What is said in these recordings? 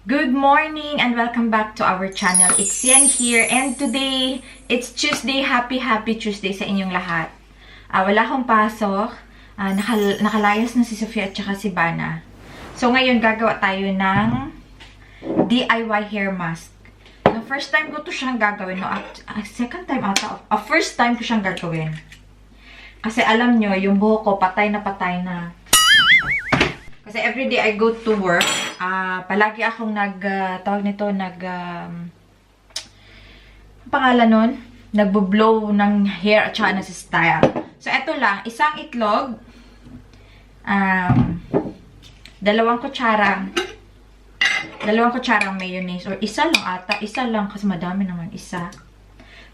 Good morning and welcome back to our channel. It's Yen here and today, it's Tuesday. Happy Tuesday sa inyong lahat. Wala akong pasok. Nakalayas na si Sophia at saka si Bana. So ngayon gagawa tayo ng DIY hair mask. No, first time ko to siyang gagawin. No, second time ata. First time ko siyang gagawin. Kasi alam nyo, yung buhok ko patay na. Kasi everyday I go to work, palagi akong pangalan nun? Nagbo-blow ng hair at saka nasa-style. So, eto lang, isang itlog, dalawang kutsarang mayonnaise, or isa lang kasi madami naman, isa.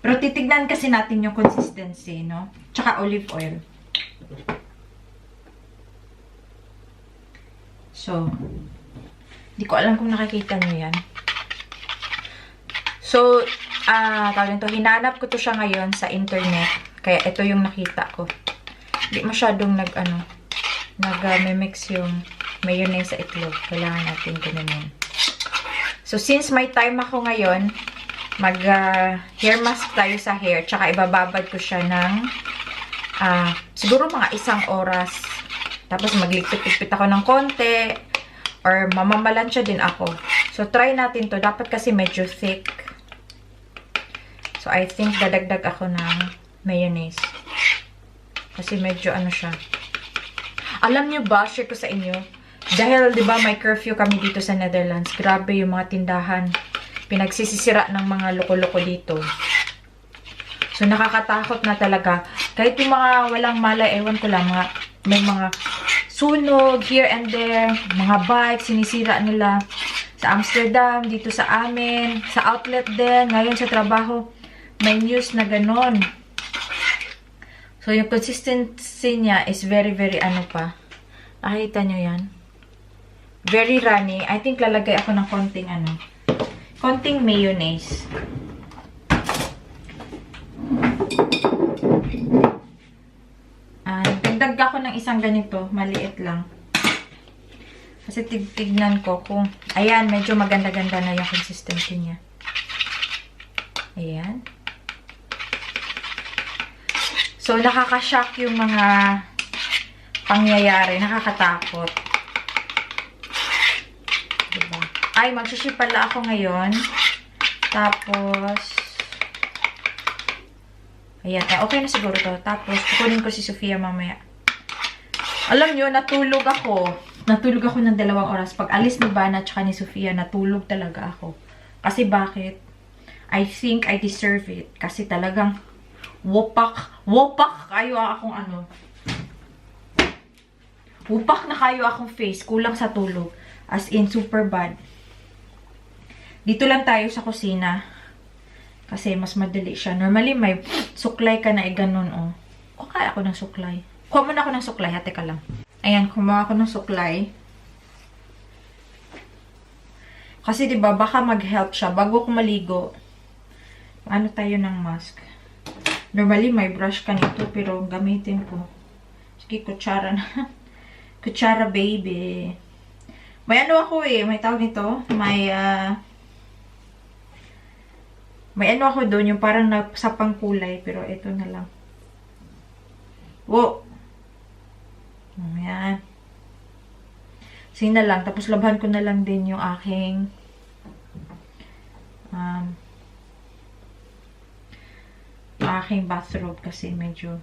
Pero titignan kasi natin yung consistency, no? Tsaka olive oil. So, hindi ko alam kung nakikita nyo yan. So, hinanap ko to siya ngayon sa internet. Kaya ito yung nakita ko. Hindi masyadong nag-mix yung mayonnaise sa itlog. Kailangan natin ganun. So, since may time ako ngayon, hair mask tayo sa hair. Tsaka ibababad ko siya ng siguro mga 1 oras. Tapos magligpit-ligpit ako ng konti. Or mamamalansya din ako. So, try natin to. Dapat kasi medyo thick. So, I think dadagdag ako ng mayonnaise. Kasi medyo siya. Alam nyo ba, share ko sa inyo. Dahil, di ba, may curfew kami dito sa Netherlands. Grabe yung mga tindahan. Pinagsisisira ng mga loko-loko dito. So, nakakatakot na talaga. Kahit yung mga walang malay, ewan ko lang, may mga sunog here and there, mga bikes, sinisira nila sa Amsterdam, dito sa amin, sa outlet din, ngayon sa trabaho, may news na ganon. So, yung consistency niya is very, nakikita nyo yan? Very runny. I think lalagay ako ng konting mayonnaise. Dagdag ako ng isang ganito, maliit lang. Kasi tignan ko kung, ayan, medyo maganda-ganda na yung consistency niya. Ayan. So, nakaka-shock yung mga pangyayari. Nakakatakot. Diba? Ay, magsuship pala ako ngayon. Tapos, ayan. Okay na siguro to. Tapos, kukunin ko si Sophia mamaya. Alam nyo, natulog ako. Natulog ako ng 2 oras. Pag alis ni Bana at ni Sophia, natulog talaga ako. Kasi bakit? I think I deserve it. Kasi talagang wopak kayo akong Wopak na kayo akong face. Kulang sa tulog. As in, super bad. Dito lang tayo sa kusina. Kasi mas madali siya. Normally, may suklay ka na ganun, oh. Kaya ako ng suklay. Kuha muna ako ng suklay. Hati ka lang. Ayan, kumuha ako ng suklay. Kasi, diba, baka mag-help siya. Bago ko maligo, tayo ng mask. Normally, may brush ka nito, pero gamitin ko. Sige, kutsara na. Kutsara, baby. May ako may tawag nito. May ako doon, yung parang sa pangkulay, pero ito na lang. Wow! Ayan. Sige na lang. Tapos labhan ko na lang din yung aking bathrobe kasi medyo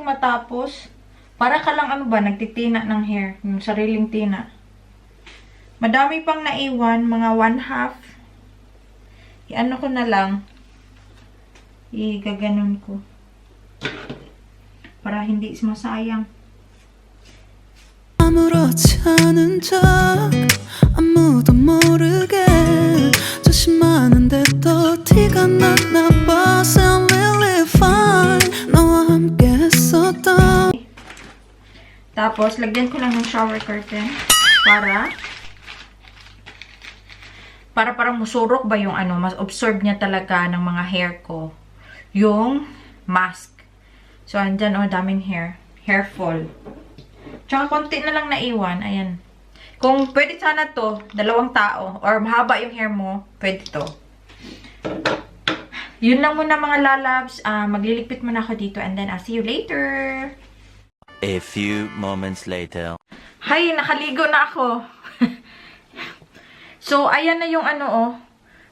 matapos. Para ka lang nagtitina ng hair. Yung sariling tina. Madami pang naiwan. Mga 1/2. Ko na lang. Igaganon ko. Para hindi masayang. 아무렇지 않은 척 아무도 모르게 조심하는데 또 티가 났나 봐. Sound really fine. 너와 함께 했었던 Tapos, lagyan ko lang ng shower curtain para parang musurok ba yung ano, mas absorb niya talaga ng mga hair ko. Yung mask. So, andyan, oh, daming hair. Hair fall. Tsaka, konti na lang naiwan. Ayan. Kung pwede sana to, 2 tao, or mahaba yung hair mo, pwede to. Yun lang muna mga lalabs. Magliligpit muna ako dito, and then I'll see you later. A few moments later. Hay, nakaligo na ako. So, ayan na yung ano, oh,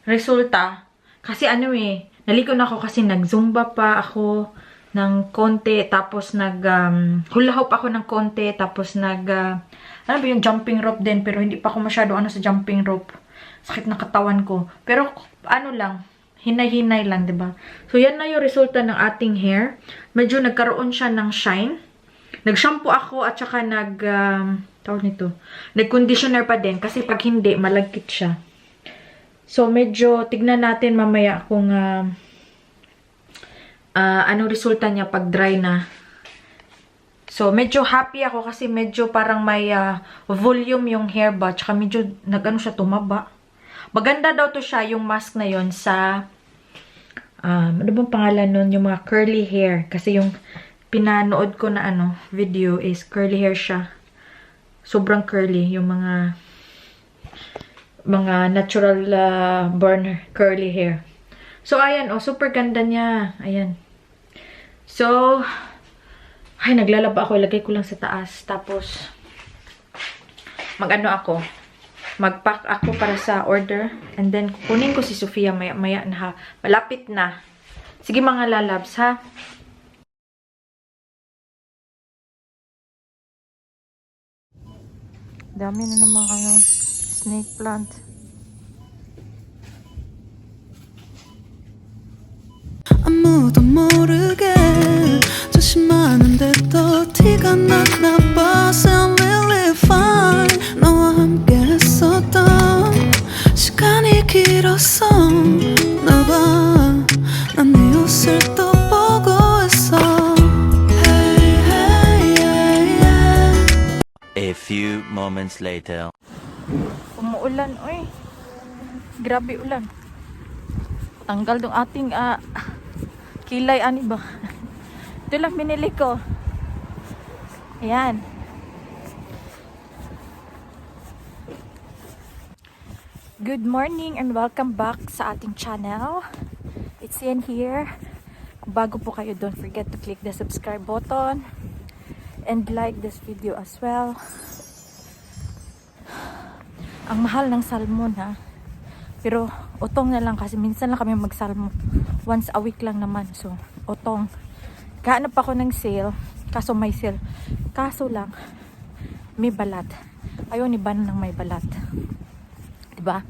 resulta. Kasi ano eh, naligo na ako kasi nag-zumba pa ako ng konti, tapos hula hoop ako ng konti, tapos ano ba yung jumping rope din, pero hindi pa ako masyado ano sa jumping rope. Sakit ng katawan ko. Pero, ano lang, hinay-hinay lang, diba? So, yan na yung resulta ng ating hair. Medyo nagkaroon siya ng shine. Nag-shampoo ako at saka tawag nito, nag-conditioner pa din kasi pag hindi, malagkit siya. So, medyo tignan natin mamaya kung anong resulta niya pag dry na. So, medyo happy ako kasi medyo parang may volume yung hair ba, tsaka medyo nag-ano siya, tumaba. Maganda daw to siya, yung mask na yon sa ano bang pangalan nun, yung mga curly hair. Kasi yung pinanood ko na video is curly hair siya. Sobrang curly yung mga natural born curly hair. So ayan, oh, super ganda niya. Ayan. So ay, naglalaba ako, ilagay ko lang sa taas. Tapos mag-pack ako para sa order, and then kukunin ko si Sophia maya na ha. Malapit na. Sige mga lalabs ha. Dami na namang snake plant. 아무도 모르게 조심하는데도 티가 났나 봐. Sound really fine. 너와 함께 했었던 시간이 길었어. 나 봐. 난 네 옷을 또 보고 있어. Hey, hey, yeah, yeah. A few moments later. Umuulan, oy. Grabe ulan. Tanggal dong ating kilay, ani ba? Ito lang binili ko. Ayan. Good morning and welcome back sa ating channel. It's Ian here. Kung bago po kayo, don't forget to click the subscribe button and like this video as well. Ang mahal ng salmon ha. Pero utong na lang kasi minsan lang kami magsalmon. Once a week lang naman. So utong. Kahanap ako ng sale. Kaso may sale. Kaso lang may balat. Ayaw ni ban ng may balat. Diba?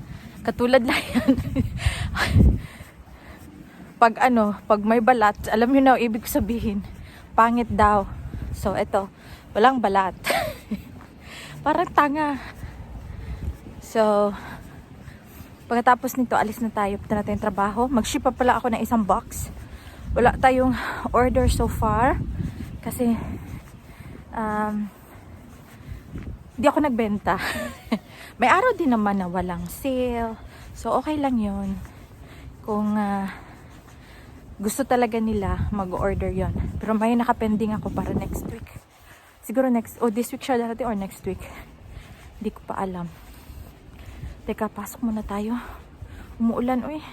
Katulad lang yan. Pag may balat, alam niyo na ibig sabihin. Pangit daw. So eto, walang balat. Parang tanga. So, pagkatapos nito, alis na tayo. Punta natin yung trabaho. Mag-ship pa pala ako ng isang box. Wala tayong order so far. Kasi, hindi ako nagbenta. May araw din naman na walang sale. So, okay lang yun. Kung gusto talaga nila, mag-order yon. Pero may nakapending ako para next week. Siguro this week siya dati or next week. Hindi ko pa alam. Teka, pasok muna tayo. Umuulan, uy.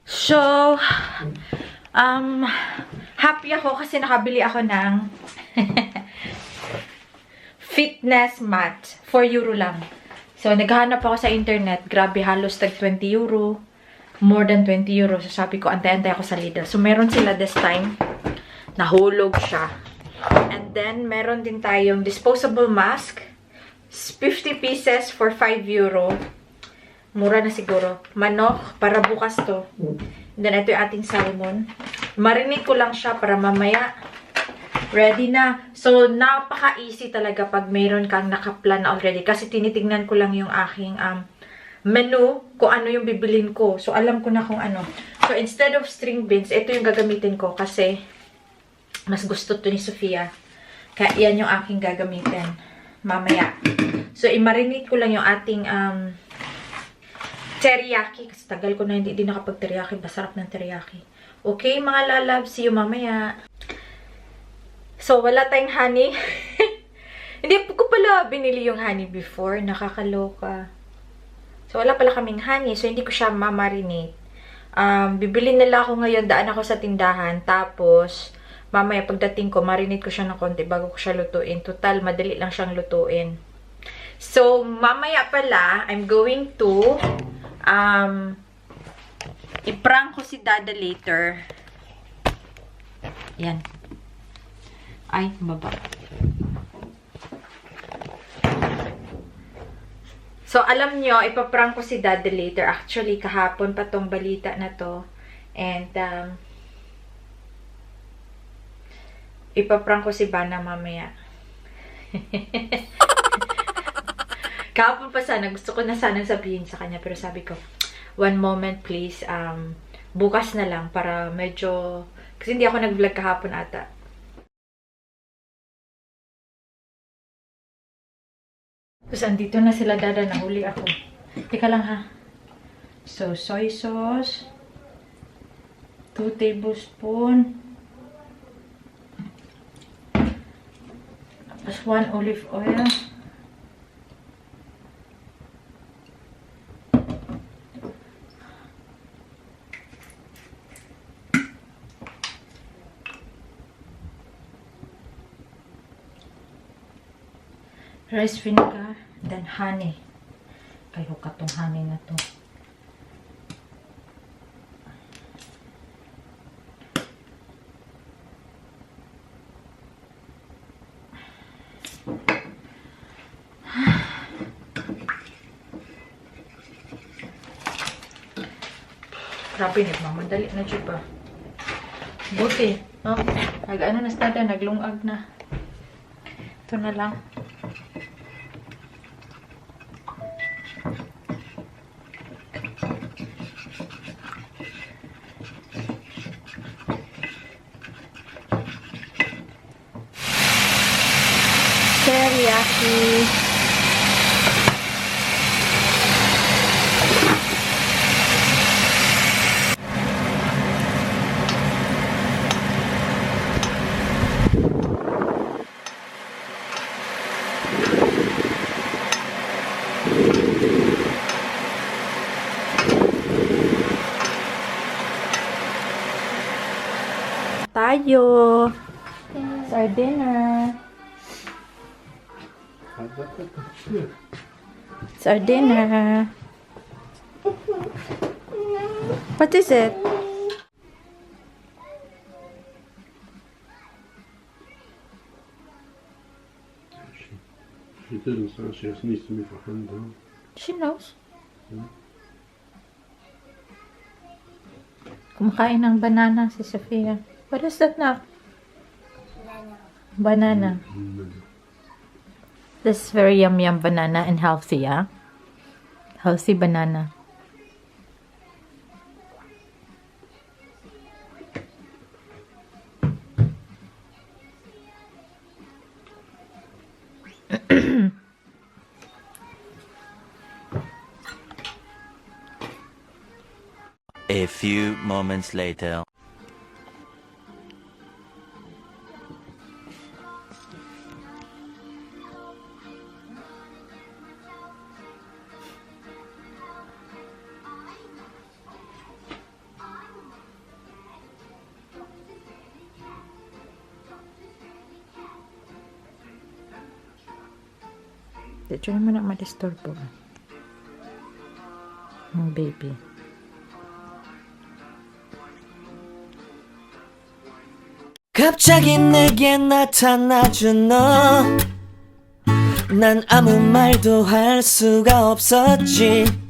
So, happy ako kasi nakabili ako ng fitness mat. 4 euro lang. So, naghahanap ako sa internet. Grabe, halos tag 20 euro. More than 20 euro. So, sabi ko, antay-antay ako sa Lidl. So, meron sila this time. Nahulog siya. And then, meron din tayong disposable mask. 50 pieces for 5 euro. Mura na siguro. Manok, para bukas to. And then, ito yung ating salmon. Marinig ko lang siya para mamaya ready na. So, napaka-easy talaga pag mayroon kang nakaplan already. Kasi tinitingnan ko lang yung aking menu, kung ano yung bibilin ko. So, alam ko na kung ano. So, instead of string beans, ito yung gagamitin ko kasi mas gusto to ni Sophia. Kaya yan yung aking gagamitin mamaya. So, i-marinate ko lang yung ating teriyaki. Kasi tagal ko na hindi din nakapag-teriyaki. Basarap ng teriyaki. Okay, mga lalab. See you mamaya. So, wala tayong honey. Hindi ko pala binili yung honey before. Nakakaloka. So, wala pala kaming honey. So, hindi ko siya ma-marinate. Bibili nila ako ngayon. Daan ako sa tindahan. Tapos, mamaya pagdating ko, marinate ko siya ng konti bago ko siya lutuin. Total, madali lang siyang lutuin. So, mamaya pala, I'm going to i-prank ko si Dada later. Yan. Ay, baba. So, alam nyo, ipaprank ko si Dada later. Actually, kahapon pa tong balita na to. And, ipaprank ko si Bana mamaya. Kahapon pa sana, gusto ko na sana sabihin sa kanya. Pero sabi ko, one moment please. Bukas na lang para medyo... Kasi hindi ako nag-vlog kahapon ata. Tapos andito na sila, Dada. Nahuli ako. Teka lang ha. So, soy sauce. 2 tablespoons. Tapos 1 olive oil. Rice vinegar, then honey. Kayo ka tong honey na to. Grabe, nagmamadali na siya pa. Buti. Oh, nag-ano na stada, naglungag na. Ito na lang. Teriyaki. Tayo. It's our dinner. It's our dinner. What is it? She didn't say she just needs to move her hand down. She knows. Yeah. Kumakain ng banana si Sophia. What is that now? Banana. This is very yum banana and healthy, yeah? Healthy banana. A few moments later. Dito naman na ma-disturbo. Ang baby. 갑자기 내게 나타나준 너 난 아무 말도 할 수가 없었지